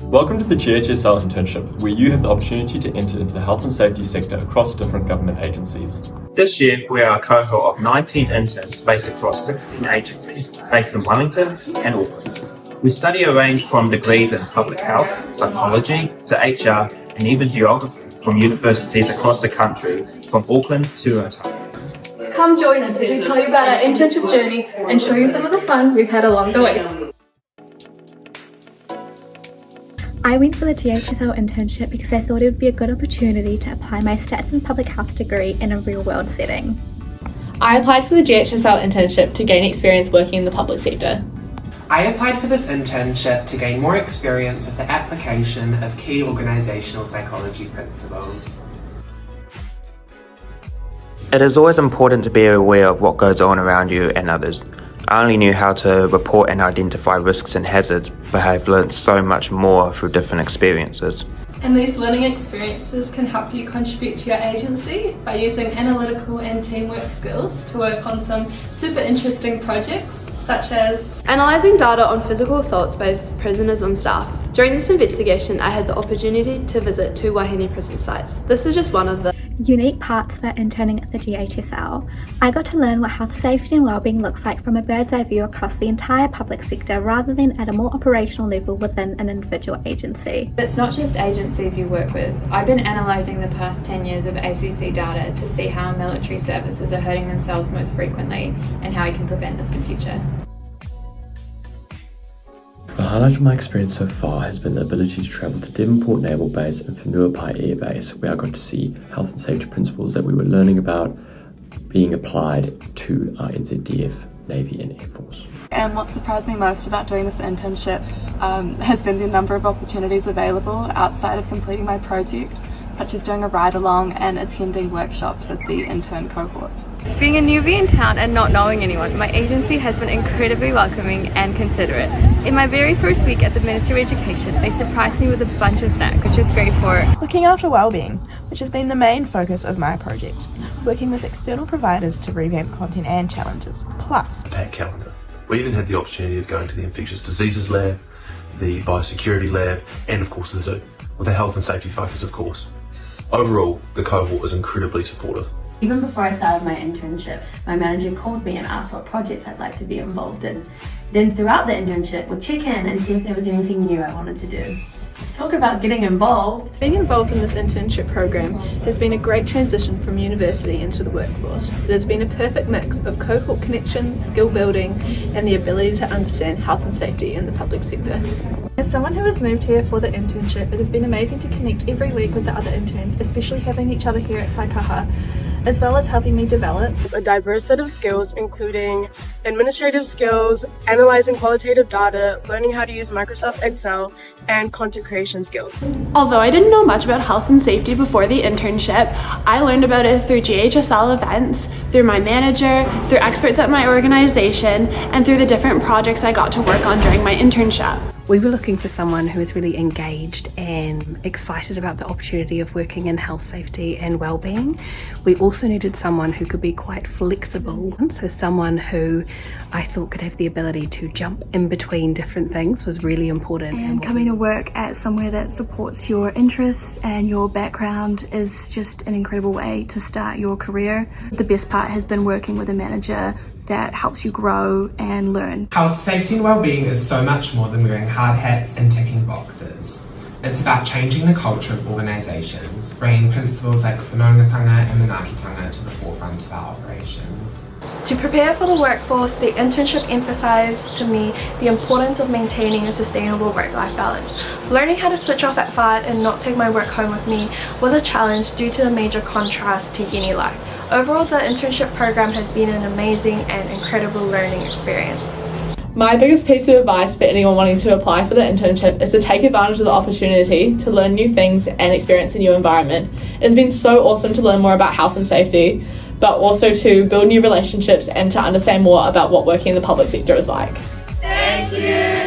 Welcome to the GHSL internship, where you have the opportunity to enter into the health and safety sector across different government agencies. This year, we are a cohort of 19 interns based across 16 agencies, based in Wellington and Auckland. We study a range from degrees in public health, psychology, to HR, and even geography from universities across the country, from Auckland to Otago. Come join us as we tell you about our internship journey and show you some of the fun we've had along the way. I went for the GHSL internship because I thought it would be a good opportunity to apply my stats and public health degree in a real-world setting. I applied for the GHSL internship to gain experience working in the public sector. I applied for this internship to gain more experience with the application of key organisational psychology principles. It is always important to be aware of what goes on around you and others. I only knew how to report and identify risks and hazards, but I've learned so much more through different experiences. And these learning experiences can help you contribute to your agency by using analytical and teamwork skills to work on some super interesting projects, such as analysing data on physical assaults by prisoners on staff. During this investigation, I had the opportunity to visit 2 Wahine prison sites. This is just one of the unique parts about interning at the GHSL. I got to learn what health, safety and wellbeing looks like from a bird's eye view across the entire public sector rather than at a more operational level within an individual agency. It's not just agencies you work with. I've been analysing the past 10 years of ACC data to see how military services are hurting themselves most frequently and how you can prevent this in future. The highlight of my experience so far has been the ability to travel to Devonport Naval Base and Whenuapai Air Base, where I got to see health and safety principles that we were learning about being applied to our NZDF, Navy and Air Force. And what surprised me most about doing this internship has been the number of opportunities available outside of completing my project, such as doing a ride-along and attending workshops with the intern cohort. Being a newbie in town and not knowing anyone, my agency has been incredibly welcoming and considerate. In my very first week at the Ministry of Education, they surprised me with a bunch of snacks, which is great for looking after wellbeing, which has been the main focus of my project, working with external providers to revamp content and challenges, plus a packed calendar. We even had the opportunity of going to the infectious diseases lab, the biosecurity lab, and of course the zoo, with a health and safety focus of course. Overall, the cohort was incredibly supportive. Even before I started my internship, my manager called me and asked what projects I'd like to be involved in. Then throughout the internship, we'd check in and see if there was anything new I wanted to do. Talk about getting involved. Being involved in this internship program has been a great transition from university into the workforce. It has been a perfect mix of cohort connections, skill building, and the ability to understand health and safety in the public sector. As someone who has moved here for the internship, it has been amazing to connect every week with the other interns, especially having each other here at Whaikaha, as well as helping me develop a diverse set of skills, including administrative skills, analyzing qualitative data, learning how to use Microsoft Excel, and content creation skills. Although I didn't know much about health and safety before the internship, I learned about it through GHSL events, through my manager, through experts at my organization, and through the different projects I got to work on during my internship. We were looking for someone who was really engaged and excited about the opportunity of working in health, safety and well-being. We also needed someone who could be quite flexible, so someone who I thought could have the ability to jump in between different things was really important. And coming to work at somewhere that supports your interests and your background is just an incredible way to start your career. The best part has been working with a manager that helps you grow and learn. Health, safety and wellbeing is so much more than wearing hard hats and ticking boxes. It's about changing the culture of organisations, bringing principles like whanaungatanga and manaakitanga to the forefront of our operations. To prepare for the workforce, the internship emphasised to me the importance of maintaining a sustainable work-life balance. Learning how to switch off at 5 and not take my work home with me was a challenge due to the major contrast to uni life. Overall, the internship program has been an amazing and incredible learning experience. My biggest piece of advice for anyone wanting to apply for the internship is to take advantage of the opportunity to learn new things and experience a new environment. It's been so awesome to learn more about health and safety, but also to build new relationships and to understand more about what working in the public sector is like. Thank you!